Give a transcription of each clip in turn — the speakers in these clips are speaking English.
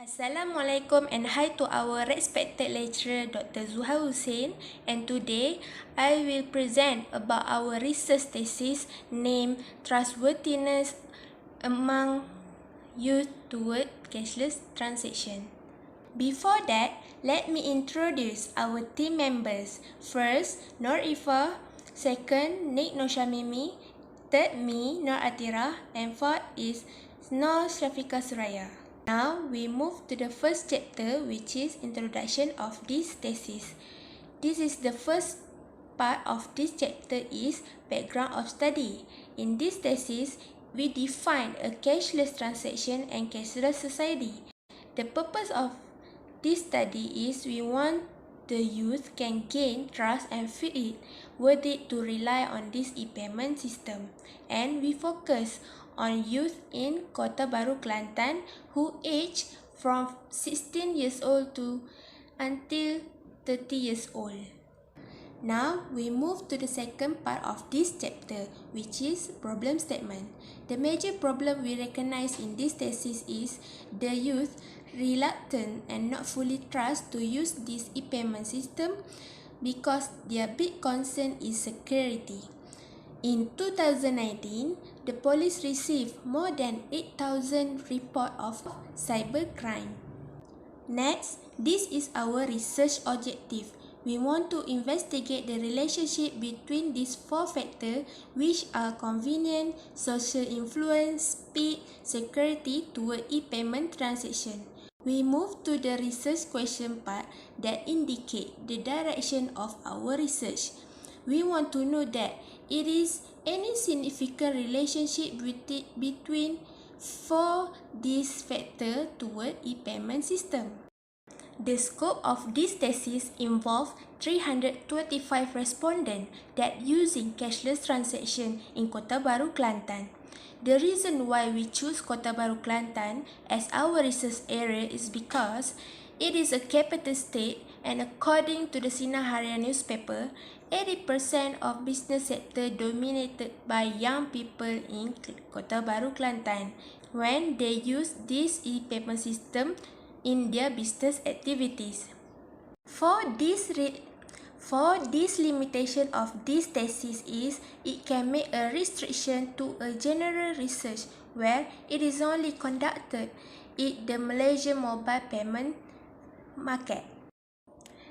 Assalamualaikum and hi to our respected lecturer Dr. Zuhal Hussein, and today I will present about our research thesis named Trustworthiness Among Youth Toward Cashless Transaction. Before that, let me introduce our team members. First, Nur Ifa. Second, Nick Noshamimi. Third, me, Nur Atira. And fourth is Nur Shafika Suraya. Now, we move to the first chapter, which is introduction of this thesis. This is the first part of this chapter is background of study. In this thesis, we define a cashless transaction and cashless society. The purpose of this study is we want the youth can gain trust and feel it worth it to rely on this e-payment system. And we focus on youth in Kota Baru, Kelantan who age from 16 years old to until 30 years old. Now, we move to the second part of this chapter, which is problem statement. The major problem we recognize in this thesis is the youth reluctant and not fully trust to use this e-payment system because their big concern is security. In 2019, the police received more than 8,000 reports of cybercrime. Next, this is our research objective. We want to investigate the relationship between these four factors, which are convenience, social influence, speed, security toward e-payment transaction. We move to the research question part that indicate the direction of our research. We want to know that it is any significant relationship between for this factor toward e-payment system. The scope of this thesis involved 325 respondents that using cashless transaction in Kota Baru, Kelantan. The reason why we choose Kota Baru, Kelantan as our research area is because it is a capital state, and according to the Sinar Harian newspaper, 80% of business sector dominated by young people in Kota Baru, Kelantan when they use this e-payment system in their business activities. For this limitation of this thesis is it can make a restriction to a general research where it is only conducted in the Malaysian mobile payment market.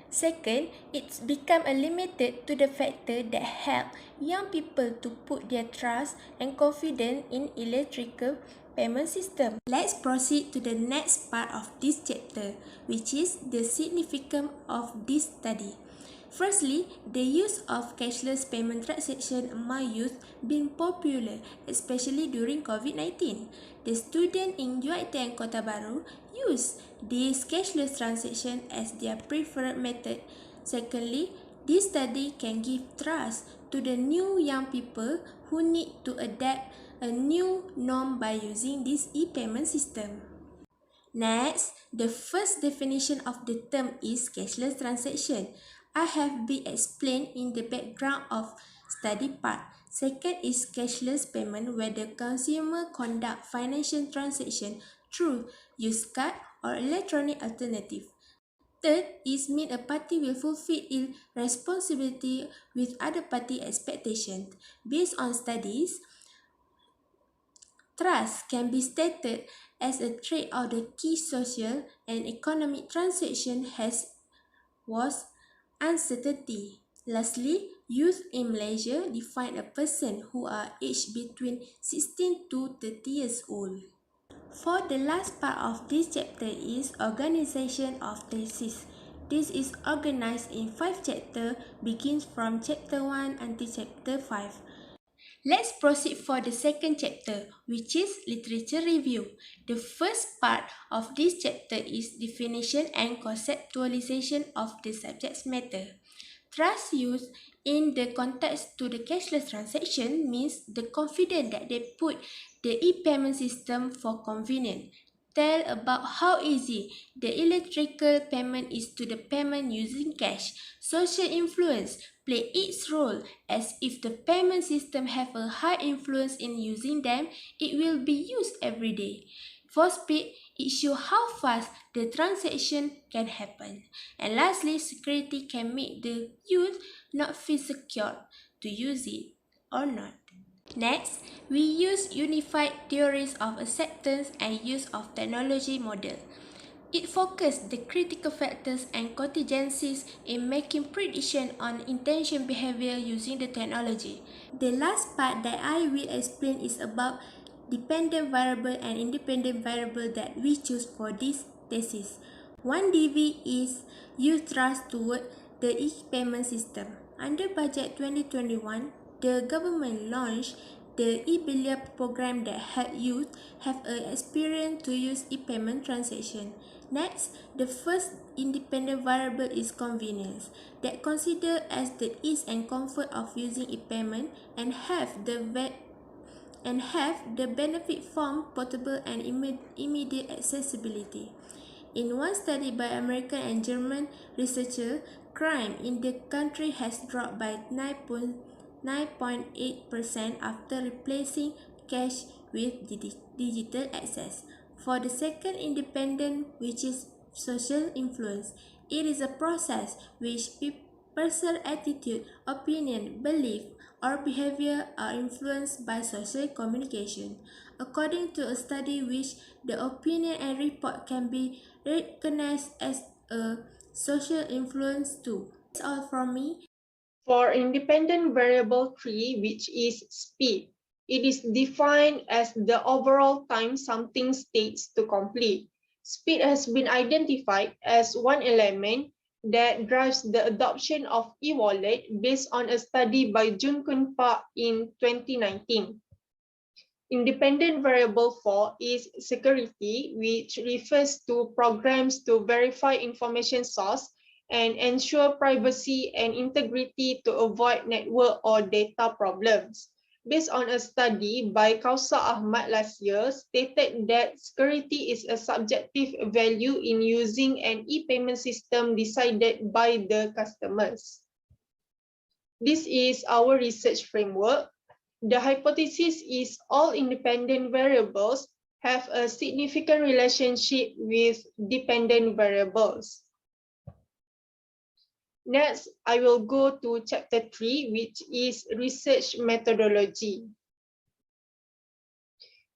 Second, it's become limited to the factor that help young people to put their trust and confidence in electrical payment system. Let's proceed to the next part of this chapter, which is the significance of this study. Firstly, the use of cashless payment transaction among youth been popular, especially during COVID-19. The students in UiT and Kota Baru use this cashless transaction as their preferred method. Secondly, this study can give trust to the new young people who need to adapt a new norm by using this e-payment system. Next, the first definition of the term is cashless transaction. I have been explained in the background of study part. Second is cashless payment where the consumer conduct financial transaction through use card or electronic alternative. Third is mean a party will fulfill its responsibility with other party expectations. Based on studies, trust can be stated as a trait of the key social and economic transaction was uncertainty. Lastly, youth in Malaysia define a person who are aged between 16 to 30 years old. For the last part of this chapter is organization of thesis. This is organized in 5 chapters, begins from chapter 1 until chapter 5. Let's proceed for the second chapter, which is literature review. The first part of this chapter is definition and conceptualization of the subject matter. Trust used in the context to the cashless transaction means the confidence that they put the e-payment system for convenience. Tell about how easy the electrical payment is to the payment using cash. Social influence play its role, as if the payment system have a high influence in using them, it will be used every day. For speed, It shows how fast the transaction can happen. And lastly, security can make the youth not feel secure to use it or not. Next, we use unified theories of acceptance and use of technology model. It focuses the critical factors and contingencies in making prediction on intention behavior using the technology. The last part that I will explain is about dependent variable and independent variable that we choose for this thesis. One DV is youth trust toward the e-payment system. Under Budget 2021, the government launched the e-Belia program that help youth have an experience to use e-payment transaction. Next, the first independent variable is convenience, that considered as the ease and comfort of using e-payment and have the benefit from portable and immediate accessibility. In one study by American and German researchers, crime in the country has dropped by 9.8% after replacing cash with digital access. For the second independent, which is social influence, it is a process which personal attitude, opinion, belief, or behavior are influenced by social communication. According to a study which the opinion and report can be recognized as a social influence too. That's all from me. For independent variable 3, which is speed, it is defined as the overall time something takes to complete. Speed has been identified as one element that drives the adoption of e-wallet based on a study by Jun Kun Park in 2019. Independent variable 4 is security, which refers to programs to verify information source and ensure privacy and integrity to avoid network or data problems. Based on a study by Kausa Ahmad last year, stated that security is a subjective value in using an e-payment system decided by the customers. This is our research framework. The hypothesis is all independent variables have a significant relationship with dependent variables. Next, I will go to chapter 3, which is research methodology.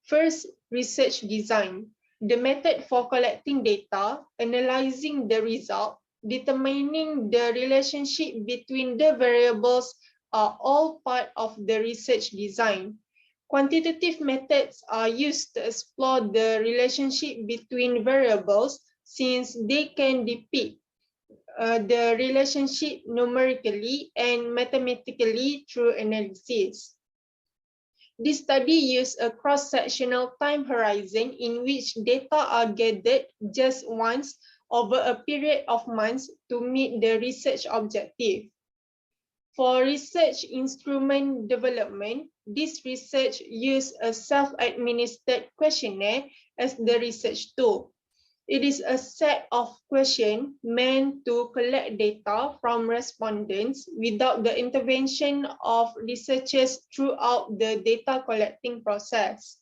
First, research design. The method for collecting data, analyzing the result, determining the relationship between the variables are all part of the research design. Quantitative methods are used to explore the relationship between variables since they can depict the relationship numerically and mathematically through analysis. This study used a cross-sectional time horizon in which data are gathered just once over a period of months to meet the research objective. For research instrument development, this research used a self-administered questionnaire as the research tool. It is a set of questions meant to collect data from respondents without the intervention of researchers throughout the data collecting process.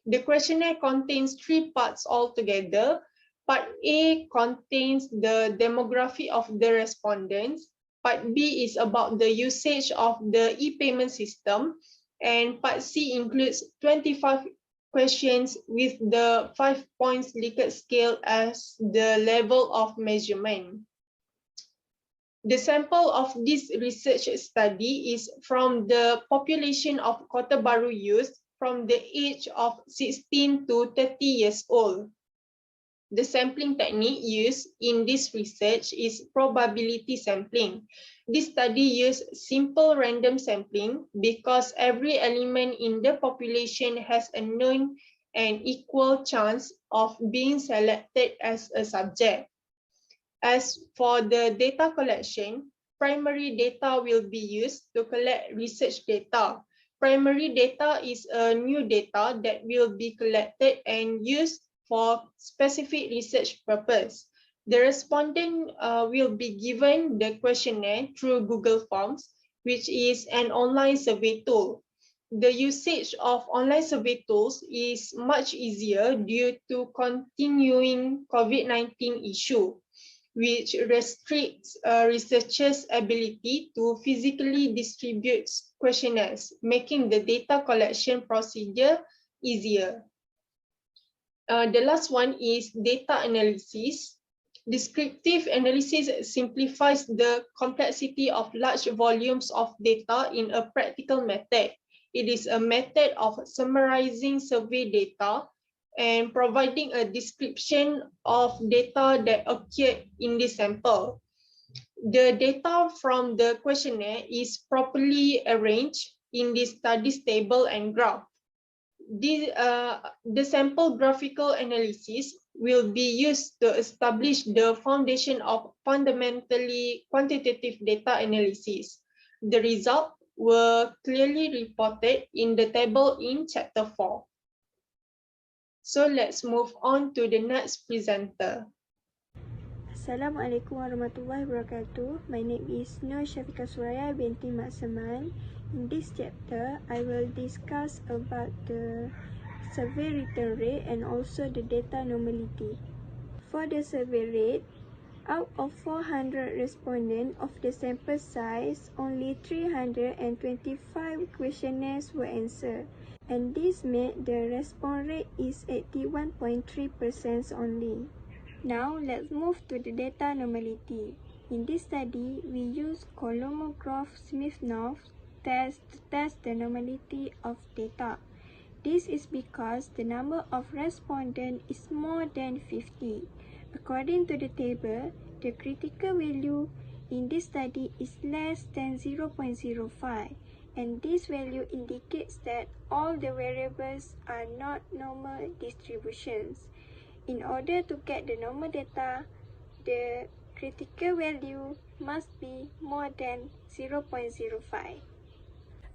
The questionnaire contains 3 parts altogether. Part A contains the demography of the respondents. Part B is about the usage of the e-payment system. And Part C includes 25 questions with the 5 points Likert scale as the level of measurement. The sample of this research study is from the population of Kota Baru youth from the age of 16 to 30 years old. The sampling technique used in this research is probability sampling. This study used simple random sampling because every element in the population has a known and equal chance of being selected as a subject. As for the data collection, primary data will be used to collect research data. Primary data is a new data that will be collected and used for specific research purpose. The respondent will be given the questionnaire through Google Forms, which is an online survey tool. the usage of online survey tools is much easier due to continuing COVID-19 issue, which restricts researchers' ability to physically distribute questionnaires, making the data collection procedure easier. The last one is data analysis. Descriptive analysis simplifies the complexity of large volumes of data in a practical method. It is a method of summarizing survey data and providing a description of data that occurred in the sample. The data from the questionnaire is properly arranged in the studies table and graph. The sample graphical analysis will be used to establish the foundation of fundamentally quantitative data analysis. The results were clearly reported in the table in chapter 4. So let's move on to the next presenter. Assalamualaikum warahmatullahi wabarakatuh. My name is Nur Syafiqah Suraya binti Mak Seman. In this chapter, I will discuss about the survey return rate and also the data normality. For the survey rate, out of 400 respondents of the sample size, only 325 questionnaires were answered, and this made the response rate is 81.3% only. Now, let's move to the data normality. In this study, we use Kolmogorov-Smirnov test to test the normality of data. This is because the number of respondents is more than 50. According to the table, the critical value in this study is less than 0.05, and this value indicates that all the variables are not normal distributions. In order to get the normal data, the critical value must be more than 0.05.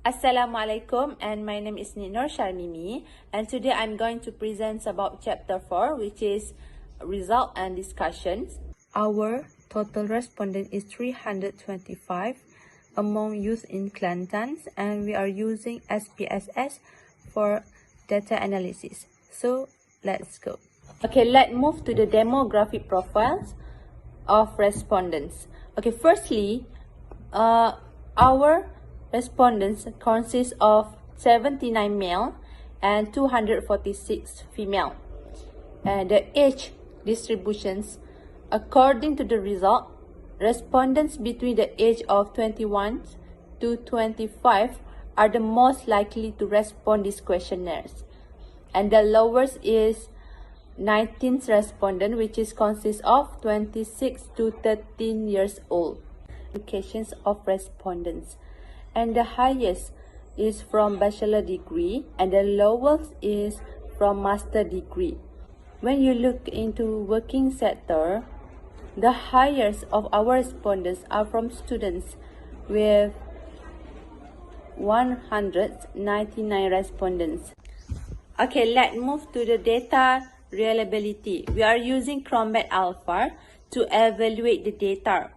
Assalamualaikum, and my name is Ninor Sharmini, and today I'm going to present about chapter 4, which is result and discussions. Our total respondent is 325 among youth in Kelantan, and we are using SPSS for data analysis. So let's go. Okay, let's move to the demographic profiles of respondents. Okay, firstly, our respondents consist of 79 male and 246 female. And the age distributions, according to the result, respondents between the age of 21 to 25 are the most likely to respond these questionnaires. And the lowest is 19th respondent, which is consists of 26 to 13 years old. Locations of respondents, and the highest is from bachelor degree and the lowest is from master degree. When you look into working sector, the highest of our respondents are from students with 199 respondents. Okay, let's move to the data reliability. We are using Chrombat Alpha to evaluate the data.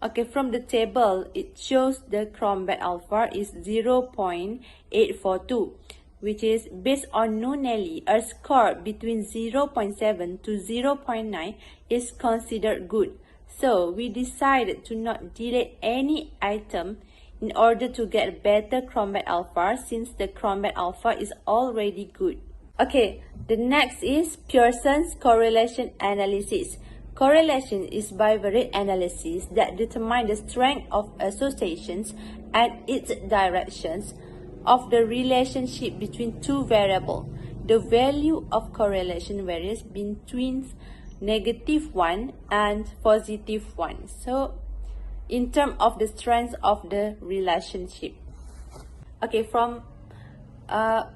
Okay, from the table, it shows the Chrombat Alpha is 0.842, which is based on Nunelli. A score between 0.7 to 0.9 is considered good. So we decided to not delete any item in order to get better Chrombat Alpha, since the Chrombat Alpha is already good. Okay, the next is Pearson's correlation analysis. Correlation is bivariate analysis that determines the strength of associations and its directions of the relationship between two variables. The value of correlation varies between -1 and +1. So, in terms of the strength of the relationship. Okay, from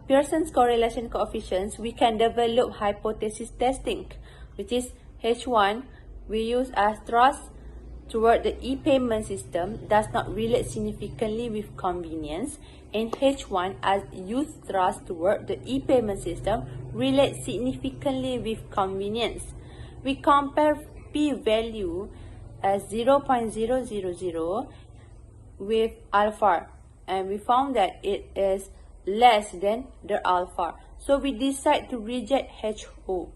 Pearson's correlation coefficients, we can develop hypothesis testing, which is H1, we use as trust toward the e-payment system does not relate significantly with convenience, and H1 as youth trust toward the e-payment system relates significantly with convenience. We compare p-value as 0.000 with alpha, and we found that it is less than the alpha. So we decide to reject HO.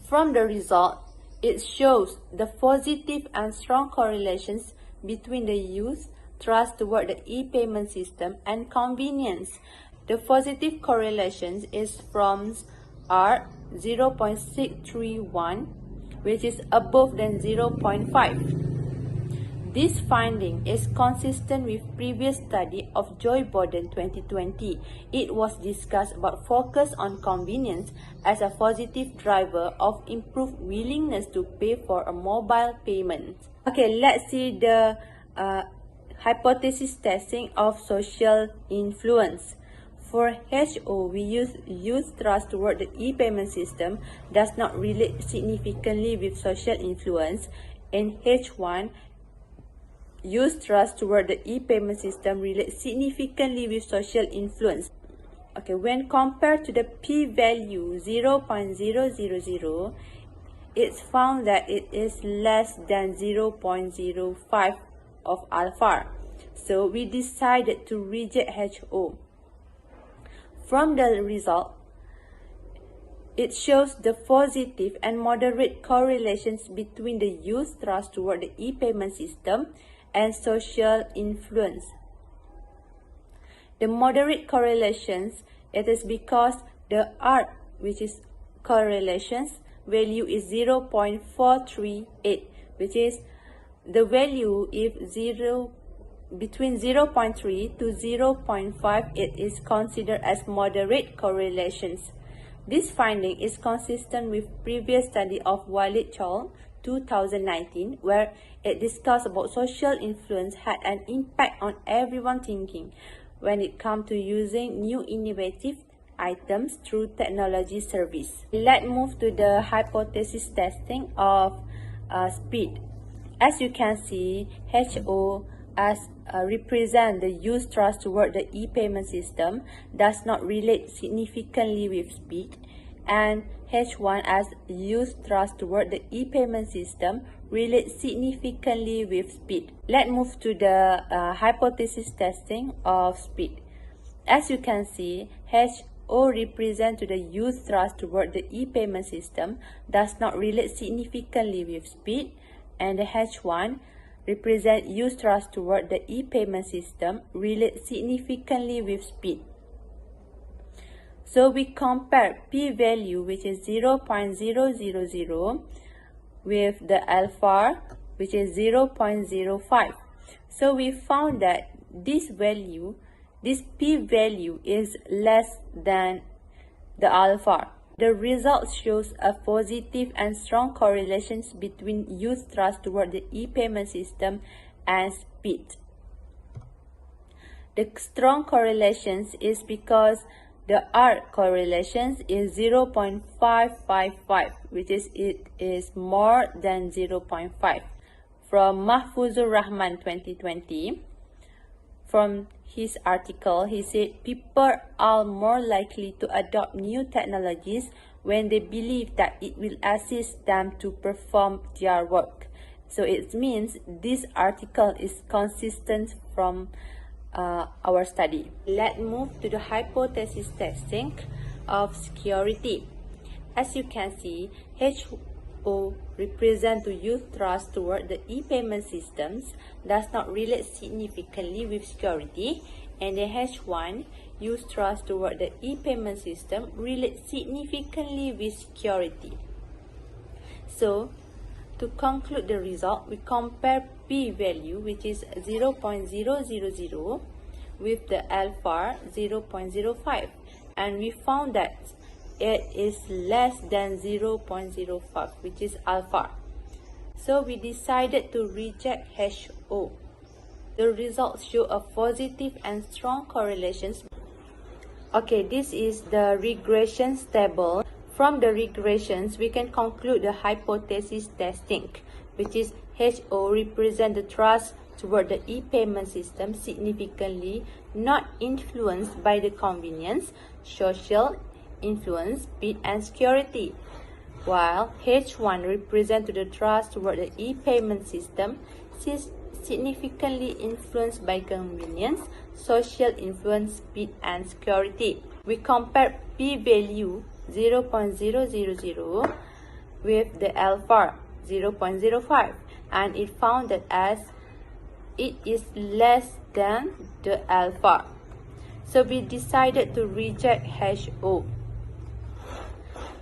From the result, it shows the positive and strong correlations between the youth trust toward the e-payment system and convenience. The positive correlations is from R 0.631, which is above than 0.5. This finding is consistent with previous study of Joy Borden 2020. It was discussed about focus on convenience as a positive driver of improved willingness to pay for a mobile payment. Okay, let's see the hypothesis testing of social influence. For HO, we use youth trust toward the e-payment system does not relate significantly with social influence. In H1, youth trust toward the e-payment system relates significantly with social influence. Okay, when compared to the p-value 0.000, it's found that it is less than 0.05 of alpha. So we decided to reject HO. From the result, it shows the positive and moderate correlations between the youth trust toward the e-payment system and social influence. The moderate correlations, it is because the R, which is correlations, value is 0.438, which is the value if between 0.3 to 0.5, it is considered as moderate correlations. This finding is consistent with previous study of Walid Chol 2019, where it discussed about social influence had an impact on everyone thinking when it comes to using new innovative items through technology service. Let's move to the hypothesis testing of speed. As you can see, HO as represent the youth trust toward the e-payment system does not relate significantly with speed, and H1 as youth trust toward the e-payment system relates significantly with speed. Let's move to the hypothesis testing of speed. As you can see, HO represent to the youth trust toward the e-payment system does not relate significantly with speed, and the H1 represent youth trust toward the e-payment system relate significantly with speed. So we compare p-value, which is 0.000, with the alpha, which is 0.05. So we found that this p-value is less than the alpha. The result shows a positive and strong correlations between youth trust toward the e-payment system and speed. The strong correlations is because the R correlations is 0.555, which is it is more than 0.5. From Mahfuzur Rahman 2020, from his article, he said people are more likely to adopt new technologies when they believe that it will assist them to perform their work. So it means this article is consistent from our study. Let's move to the hypothesis testing of security. As you can see, HO represent to youth trust toward the e-payment systems does not relate significantly with security, and the H1 youth trust toward the e-payment system relates significantly with security. So to conclude the result, we compare p-value, which is 0.000, with the alpha 0.05, and we found that it is less than 0.05, which is alpha. So we decided to reject HO. The results show a positive and strong correlations. Okay, this is the regressions table. From the regressions, we can conclude the hypothesis testing, which is HO represent the trust toward the e-payment system significantly not influenced by the convenience, social influence, speed, and security, while H1 represent to the trust toward the e-payment system significantly influenced by convenience, social influence, speed, and security. We compare p-value 0.000 with the alpha 0.05, and it found that as it is less than the alpha. So we decided to reject HO.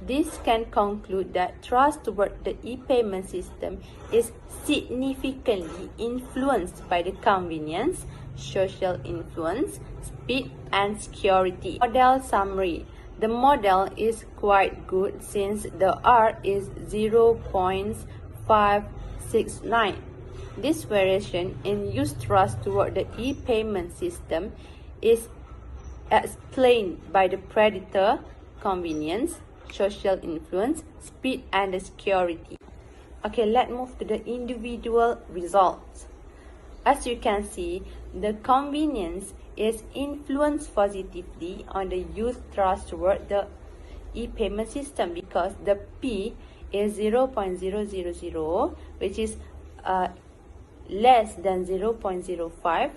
This can conclude that trust toward the e-payment system is significantly influenced by the convenience, social influence, speed, and security. Model summary. The model is quite good since the R is 0.569. This variation in used trust toward the e-payment system is explained by the predictor, convenience, social influence, speed, and the security. Okay, let's move to the individual results. As you can see, the convenience is influenced positively on the youth trust toward the e-payment system because the P is 0.000, which is less than 0.05,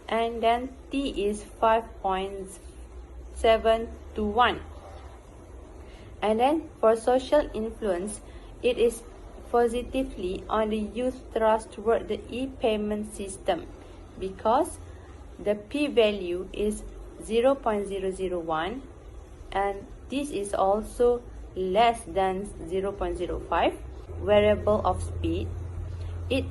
and then T is 5.721. And then for social influence, it is positively on the youth trust toward the e-payment system because the p-value is 0.001, and this is also less than 0.05. Variable of speed, it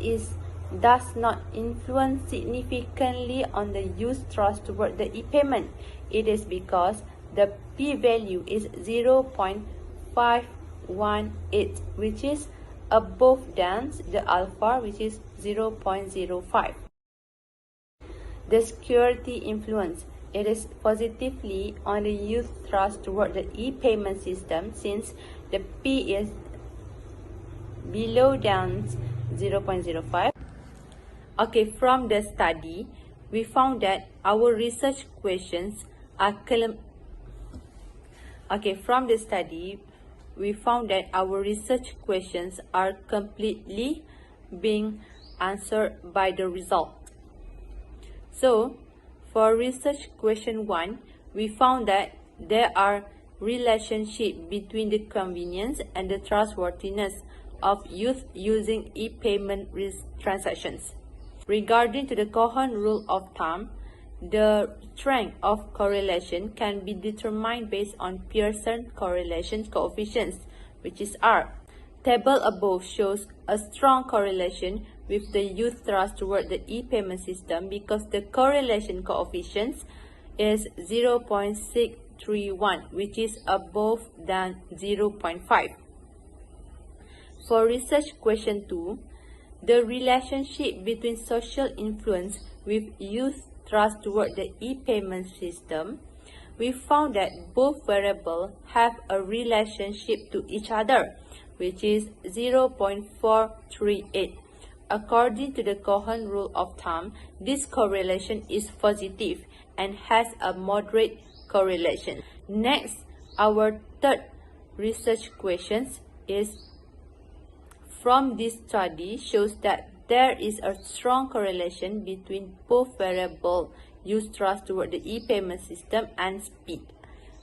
does not influence significantly on the youth trust toward the e-payment. It is because the p-value is 0.518, which is above than the alpha, which is 0.05. The security influence, it is positively on the youth trust toward the e-payment system since the P is below than 0.05. Okay, from the study, we found that our research questions are completely being answered by the result. So, for research question 1, we found that there are relationship between the convenience and the trustworthiness of youth using e-payment transactions. Regarding to the Cohen rule of thumb, the strength of correlation can be determined based on Pearson correlation coefficients, which is R. Table above shows a strong correlation with the youth trust toward the e-payment system because the correlation coefficients is 0.631, which is above than 0.5. For research question 2, the relationship between social influence with youth trust toward the e-payment system, we found that both variables have a relationship to each other, which is 0.438. According to the Cohen rule of thumb, this correlation is positive and has a moderate correlation. Next, our third research question is from this study shows that there is a strong correlation between both variable use trust toward the e-payment system and speed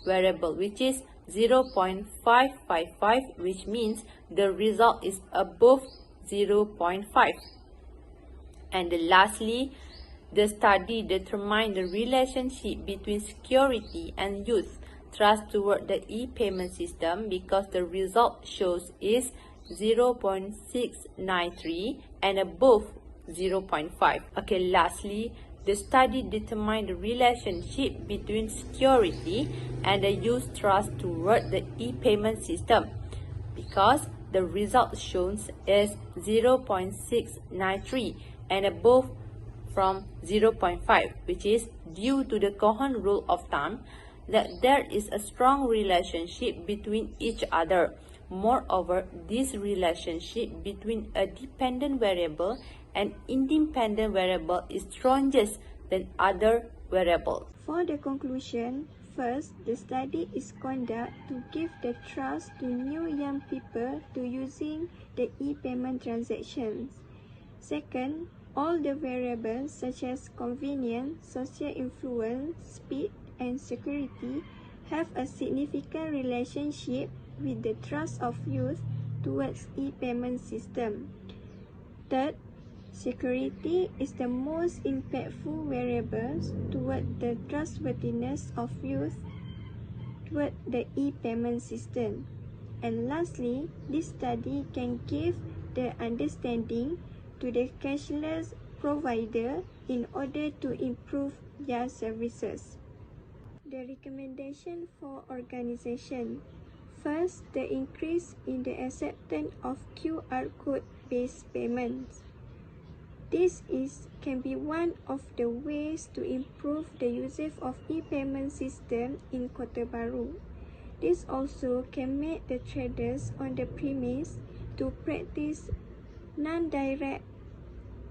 variable, which is 0.555, which means the result is above 0.5. And lastly, the study determined the relationship between security and youth trust toward the e-payment system because the result shows is 0.693 and above 0.5. Okay, lastly, the study determined the relationship between security and the youth trust toward the e-payment system because the result shown is 0.693 and above from 0.5, which is due to the Cohen rule of thumb that there is a strong relationship between each other. Moreover, this relationship between a dependent variable and independent variable is strongest than other variables. For the conclusion, first, the study is conducted to give the trust to new young people to using the e-payment transactions. Second, All the variables such as convenience, social influence, speed, and security have a significant relationship with the trust of youth towards e-payment system. Third, security is the most impactful variable toward the trustworthiness of youth toward the e-payment system. And lastly, this study can give the understanding to the cashless provider in order to improve their services. The recommendation for organization. First, the increase in the acceptance of QR code-based payments. This can be one of the ways to improve the usage of e-payment system in Kota Baru. This also can make the traders on the premise to practice non-direct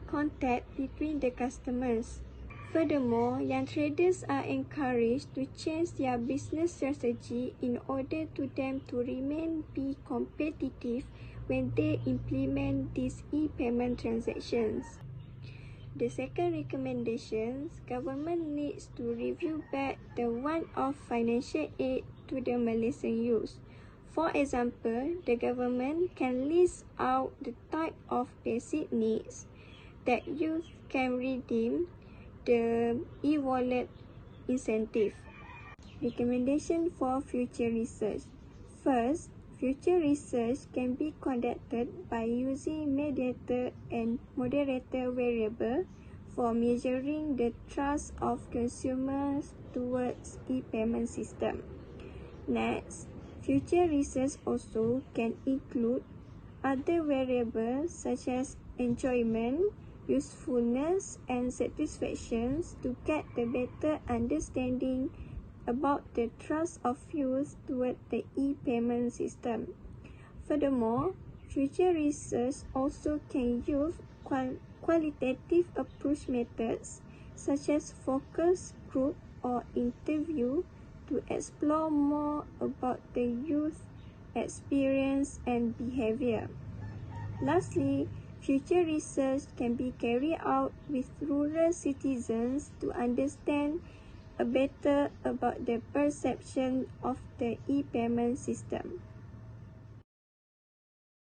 contact between the customers. Furthermore, young traders are encouraged to change their business strategy in order to them to be competitive when they implement these e-payment transactions. The second recommendation, government needs to review back the one-off financial aid to the Malaysian youth. For example, the government can list out the type of basic needs that youth can redeem the e-wallet incentive. Recommendation for future research. First, future research can be conducted by using mediator and moderator variable for measuring the trust of consumers towards e-payment system. Next, future research also can include other variables such as enjoyment, usefulness, and satisfactions to get the better understanding about the trust of youth toward the e-payment system. Furthermore, future research also can use qualitative approach methods such as focus group or interview to explore more about the youth experience and behavior. Lastly, future research can be carried out with rural citizens to understand better about the perception of the e-payment system.